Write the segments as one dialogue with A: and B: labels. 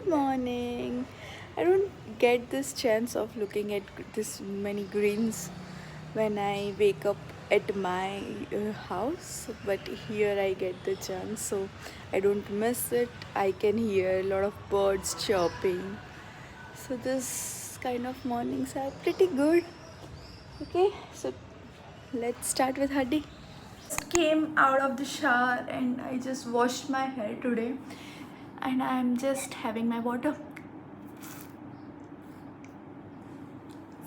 A: morning. I don't get this chance of looking at this many greens when I wake up at my house, but here I get the chance, so I don't miss it. I can hear a lot of birds chirping. So this kind of mornings are pretty good. Okay, so let's start with our day. Just came out of the shower and I just washed my hair today, and I'm just having my water.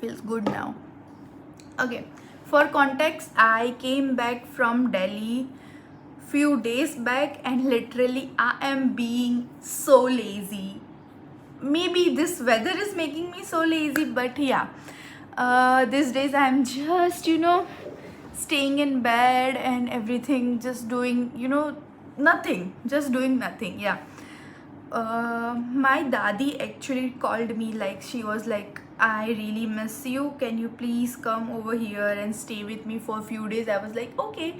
A: Feels good now. Okay, for context, I came back from Delhi few days back and literally I am being so lazy. Maybe this weather is making me so lazy, but yeah, these days I'm just staying in bed and everything, just doing nothing, just doing nothing. Yeah. My dadi actually called me, like she was like, I really miss you, can you please come over here and stay with me for a few days. I was like okay.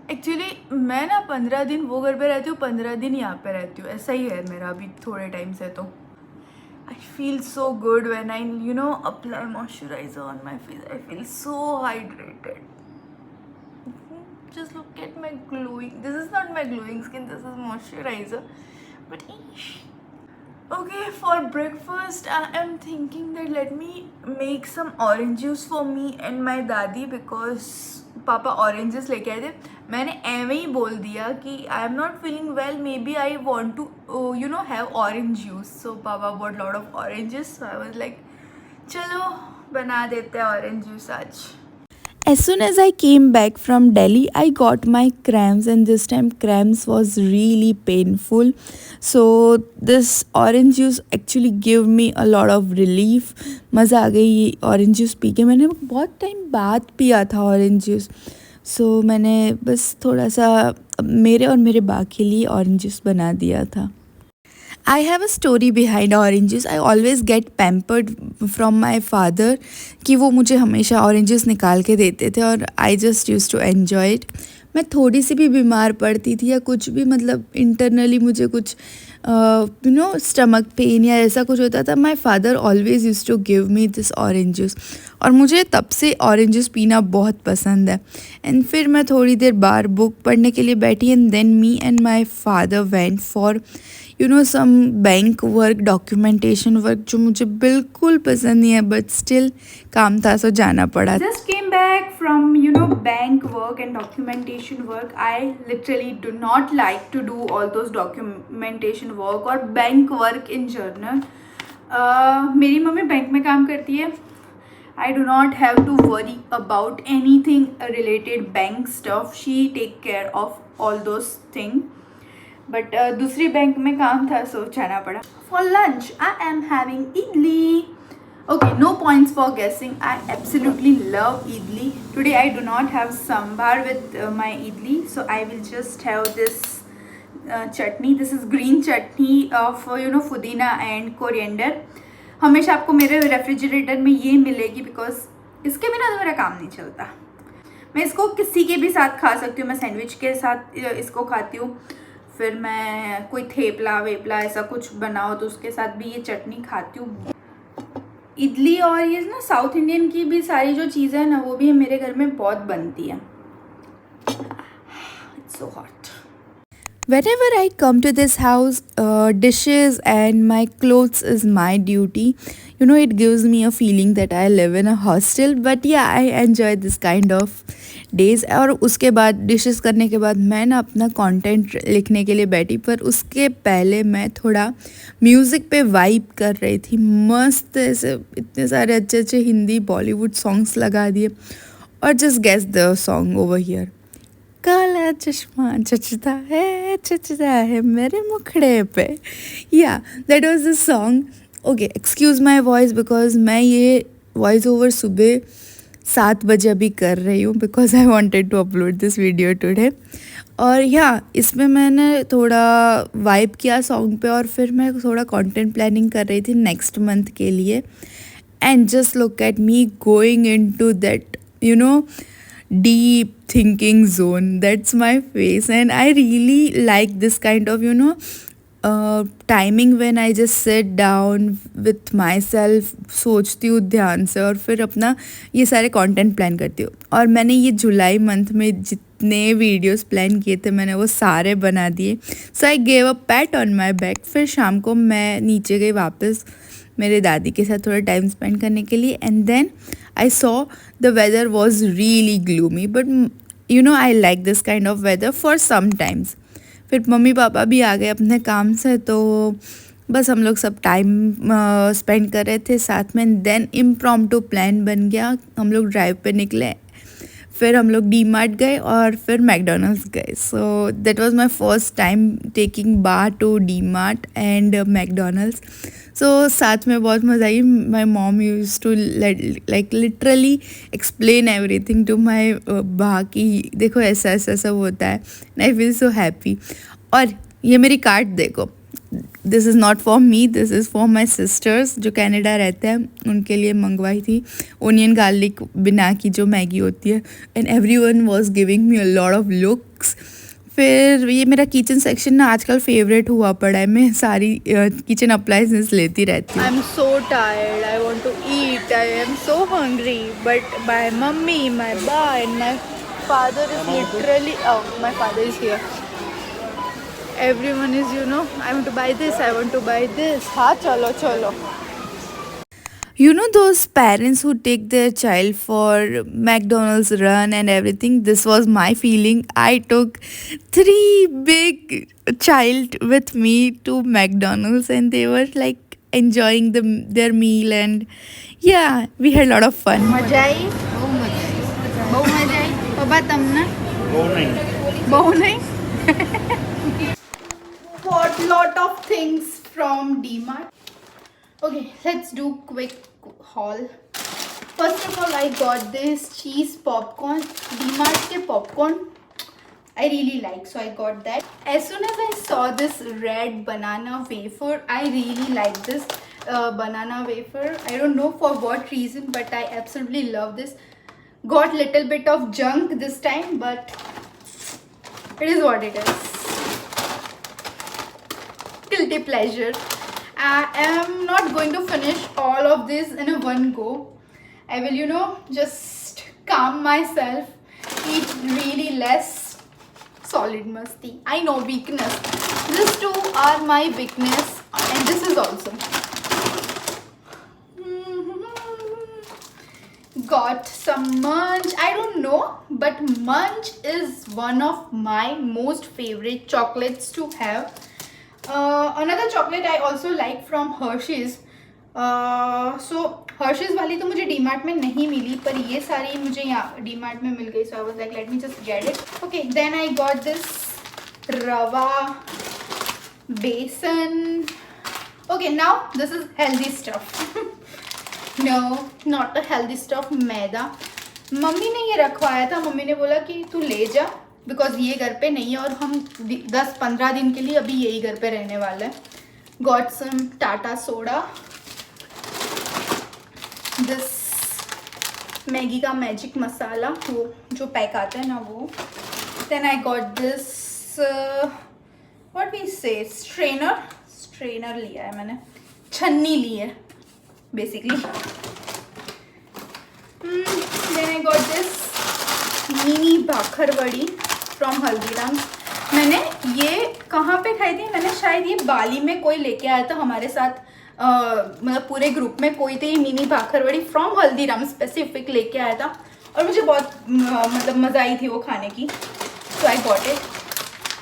A: Actually मैं ना 15 दिन वो घर पे रहती हूँ, 15 दिन यहाँ पे रहती हूँ, ऐसा ही है मेरा अभी थोड़े टाइम से. तो आई feel so good when I apply moisturiser on my face. I feel so hydrated. Just look at my glowing. This is not my glowing skin. This is moisturizer. But okay, for breakfast I am thinking that let me make some orange juice for me and my dadi because papa oranges लेके आए थे. मैंने एवं ही बोल दिया कि I am not feeling well, maybe I want to have orange juice. So papa bought lot of oranges. So I was like चलो बना देते हैं ऑरेंज जूस आज. As soon as I came back from Delhi, I got my cramps, and this time cramps was really painful. So this orange juice actually gave me a lot of relief. मज़ा आ गई ये orange juice P के. मैंने बहुत time बाद पिया था orange juice. So मैंने बस थोड़ा सा मेरे और मेरे बा के लिए orange juice बना दिया था. I have a story behind oranges. I always get pampered from my father कि वो मुझे हमेशा oranges निकाल के देते थे और I just used to enjoy it. मैं थोड़ी सी भी बीमार पड़ती थी या कुछ भी, मतलब इंटरनली मुझे कुछ स्टमक पेन या ऐसा कुछ होता था, my father always use to give me this orange juice. और मुझे तब से ऑरेंज जूस पीना बहुत पसंद है. एंड फिर मैं थोड़ी देर बाहर बुक पढ़ने के लिए बैठी and then me and my father went for some bank work, documentation work, जो मुझे बिल्कुल पसंद नहीं है बट स्टिल काम था सो जाना पड़ा. Just came back from bank work and documentation work. I literally do not like to do all those documentation work और बैंक वर्क इन जर्नल. मेरी मम्मी बैंक में काम करती है. I do not have to worry about anything related bank stuff. She take care of all those things. But दूसरी bank में काम था सो जाना पड़ा. For lunch I am having idli. Okay, no points for guessing. I absolutely love idli. Today I do not have sambar with my idli, so I will just have this chutney. This is green chutney of पुदीना and coriander. हमेशा आपको मेरे refrigerator में ये मिलेगी because इसके बिना तो मेरा काम नहीं चलता. मैं इसको किसी के भी साथ खा सकती हूँ. मैं सैंडविच के साथ इसको खाती हूँ. फिर मैं कोई थेपला वेपला ऐसा कुछ बनाओ तो उसके साथ भी ये चटनी खाती हूँ. इडली और ये ना साउथ इंडियन की भी सारी जो चीज़ें हैं ना वो भी मेरे घर में बहुत बनती है. It's so hot. Whenever I come to this house, dishes and my clothes is my duty. It gives me a feeling that I live in a hostel. But yeah, I enjoy this kind of days. और उसके बाद dishes करने के बाद मैं ना अपना content लिखने के लिए बैठी, पर उसके पहले मैं थोड़ा म्यूज़िक पे वाइब कर रही थी. मस्त ऐसे इतने सारे अच्छे अच्छे हिंदी बॉलीवुड सॉन्ग्स लगा दिए. और just guess the song over here. काला चश्मा चचता है मेरे मुखड़े पे. Yeah that was the song. Okay, excuse my voice because मैं ये वॉइस ओवर सुबह 7 बजे अभी कर रही हूँ because I wanted to upload this video today. और या इसमें मैंने थोड़ा वाइब किया सॉन्ग पे और फिर मैं थोड़ा कंटेंट प्लानिंग कर रही थी नेक्स्ट मंथ के लिए. And just look at me going into that deep thinking zone. That's my face, and I really like this kind of timing when I just sit down with my self, सोचती हूँ ध्यान से और फिर अपना ये सारे कंटेंट प्लान करती हूँ. और मैंने ये जुलाई मंथ में जितने वीडियोस प्लान किए थे मैंने वो सारे बना दिए. So I gave a pat on my back. फिर शाम को मैं नीचे गई वापस मेरे दादी के साथ थोड़ा टाइम स्पेंड करने के लिए. And then I saw the weather was really gloomy, but you know I like this kind of weather for some times. फिर मम्मी पापा भी आ गए अपने काम से, तो बस हम लोग सब टाइम स्पेंड कर रहे थे साथ में. देन इम्प्रॉम्प्टू प्लान बन गया, हम लोग ड्राइव पे निकले. फिर हम लोग डी मार्ट गए और फिर मैकडोनल्ड्स गए. So that was my first time taking बार to D Mart and McDonald's. So साथ में बहुत मज़ा आई. My mom used to like literally explain everything to my बा कि देखो ऐसा ऐसा सब होता है. I feel so happy. और ये मेरी कार्ड देखो, this is not for me, this is for my sisters जो कनाडा रहते हैं, उनके लिए मंगवाई थी. ओनियन गार्लिक बिना की जो मैगी होती है. And every one was giving me a lot of looks. फिर ये मेरा किचन सेक्शन ना आजकल फेवरेट हुआ पड़ा है. मैं सारी किचन अप्लाइंसेस लेती रहती हूँ. I am so tired, I want to eat, I am so hungry. But my mummy, my बा and my father is literally, my father is here. Everyone is, you know, I want to buy this, I want to buy this. हाँ चलो चलो. You know those parents who take their child for McDonald's run and everything? This was my feeling. I took 3 big child with me to McDonald's and they were like enjoying their meal and yeah, we had a lot of fun. मजा आई? बहुत मजा आई. पापा तुमने? बहुत नहीं. Bought lot of things from D-Mart. Okay, let's do quick haul. First of all, I got this cheese popcorn. D-Mart के popcorn I really like, so I got that. As soon as I saw this red banana wafer, I really like this banana wafer. I don't know for what reason, but I absolutely love this. Got little bit of junk this time, but it is what it is. Guilty pleasure. I am not going to finish all of this in a one go. I will, you know, just calm myself, eat really less. Solid masti. I know, weakness. These two are my weakness and this is also. Got some Munch. I don't know, but Munch is one of my most favorite chocolates to have. Another chocolate I also like from Hershey's. So Hershey's वाली तो मुझे D-Mart में नहीं मिली, पर ये सारी मुझे यहाँ D-Mart में मिल गई. So I was like, let me just get it. Okay, then I got this rava besan. Okay, now this is healthy stuff. No, not a healthy stuff. Maida. Mummy ने ये रखवाया था. मम्मी ने बोला कि तू ले जा, बिकॉज ये घर पे नहीं है और हम 10-15 दिन के लिए अभी यही घर पे रहने वाला है. Got some Tata soda. This Maggi का मैजिक मसाला, वो जो पैक आता है ना वो. Then I got this what we say strainer लिया है मैंने, छन्नी ली है basically. Then I got this mini bhakarwadi from Haldiram's. मैंने ये कहाँ पे खाई थी? मैंने शायद ये बाली में कोई लेके आया था हमारे साथ, मतलब पूरे ग्रुप में कोई थे. ये mini bhakarwadi from Haldiram's specific लेके आया था और मुझे बहुत मतलब मज़ा आई थी वो खाने की. So I got it.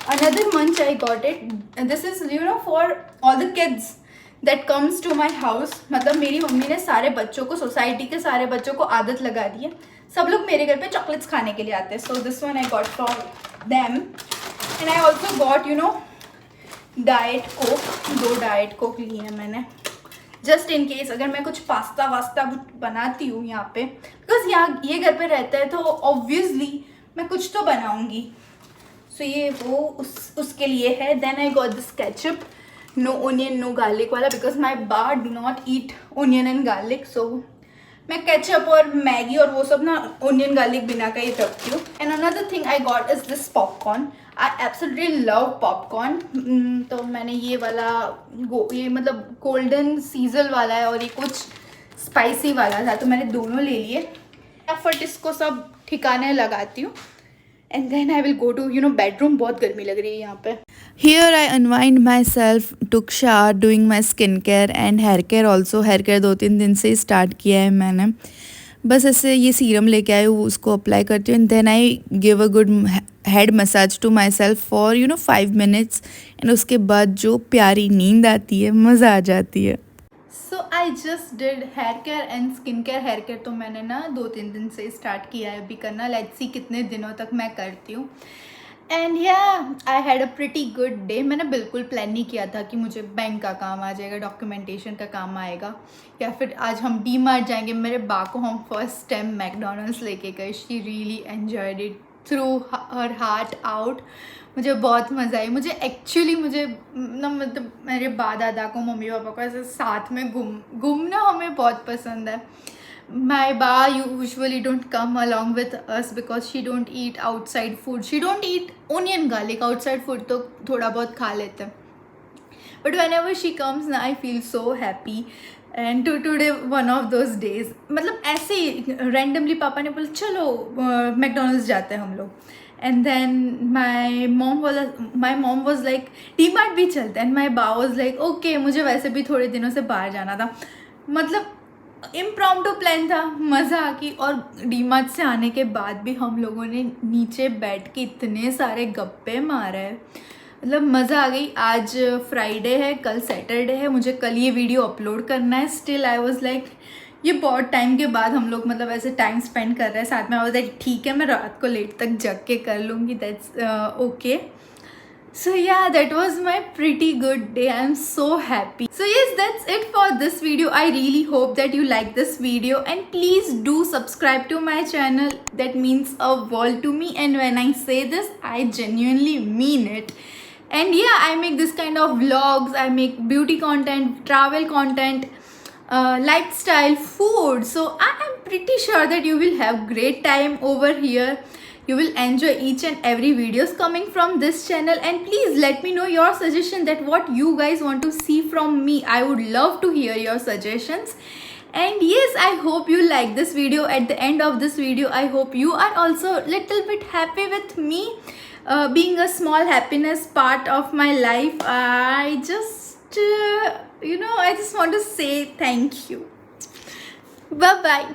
A: Another munch I got it. This is you know for all the kids that comes to my house. मतलब मेरी मम्मी ने सारे बच्चों को, सोसाइटी के सारे बच्चों को आदत लगा दी है, सब लोग मेरे घर पे चॉकलेट्स खाने के लिए आते हैं. So this one I got from them. And I also got you know diet Coke. 2 diet Coke लिए हैं मैंने, जस्ट इन केस अगर मैं कुछ पास्ता वास्ता बनाती हूँ यहाँ पे, बिकॉज यहाँ ये घर पे रहता है तो ऑब्वियसली मैं कुछ तो बनाऊँगी. सो ये वो उसके लिए है. Then I got this ketchup, no onion no garlic वाला, बिकॉज माई बा do not eat onion and garlic. So मैं केचप और मैगी और वो सब ना ओनियन गार्लिक बिना का ही रखती हूँ. And another thing I got is this popcorn. I absolutely love popcorn. तो मैंने ये वाला ये मतलब गोल्डन सीजल वाला है और ये कुछ स्पाइसी वाला था, तो मैंने दोनों ले लिए. फटाफट इसको सब ठिकाने लगाती हूँ and then I will go to bedroom. बहुत गर्मी लग रही है यहाँ पे.
B: Here I unwind myself, took shower, doing my skincare and hair care also. hair care 2-3 दिन से स्टार्ट किया है मैंने. बस ऐसे ये सीरम लेके आई हूँ, उसको अप्लाई करती हूँ. And then I give a good head massage to myself for 5 minutes. And उसके बाद जो प्यारी नींद आती है, मज़ा आ जाती है.
A: So I just did hair care and skin care. Hair care तो मैंने ना 2-3 दिन से स्टार्ट किया है अभी करना. लेट्स सी कितने दिनों तक मैं करती हूँ. एंड या I had a pretty good day. मैंने बिल्कुल प्लान नहीं किया था कि मुझे बैंक का काम आ जाएगा, डॉक्यूमेंटेशन का काम आएगा, या फिर आज हम डी मार्ट जाएंगे. मेरे बा को हम फर्स्ट टाइम मैकडोनल्ड्स लेके गए. She really enjoyed it through her heart out. मुझे बहुत मज़ा आई. मुझे ना मतलब मेरे बा दादा को, मम्मी पापा को ऐसे साथ में घूमना हमें बहुत पसंद है. My ba usually don't come along with us because she don't eat outside food. She don't eat onion garlic. outside food तो थोड़ा बहुत खा लेते हैं. But whenever she comes ना, I feel so happy. And today one of those days. मतलब ऐसे ही randomly पापा ने बोला चलो मैकडोनल्ड्स जाते हैं हम लोग. And then my mom was like DMart भी चलते हैं. And my ba was like okay, मुझे वैसे भी थोड़े दिनों से बाहर जाना था. मतलब इम्प्रॉम्प्टू प्लान था, मज़ा आ गई. और डीमार्ट से आने के बाद भी हम लोगों ने नीचे बैठ के इतने सारे गप्पे मारे हैं. मतलब मज़ा आ गई. आज फ्राइडे है, कल सैटरडे है, मुझे कल ये वीडियो अपलोड करना है. स्टिल आई वाज लाइक ये बहुत टाइम के बाद हम लोग मतलब ऐसे टाइम स्पेंड कर रहे हैं साथ में. आई वाज लाइक ठीक है, मैं रात को लेट तक जग के कर लूँगी. That's okay. So yeah, that was my pretty good day. I'm so happy. So yes, that's it for this video. I really hope that you like this video, and please do subscribe to my channel. That means a world to me, and when I say this, I genuinely mean it. And yeah, I make this kind of vlogs. I make beauty content, travel content, lifestyle, food. So I am pretty sure that you will have great time over here. You will enjoy each and every videos coming from this channel. And please let me know your suggestion, that what you guys want to see from me. I would love to hear your suggestions. And yes, I hope you like this video. At the end of this video, I hope you are also little bit happy with me, being a small happiness part of my life. I just I just want to say thank you. Bye bye.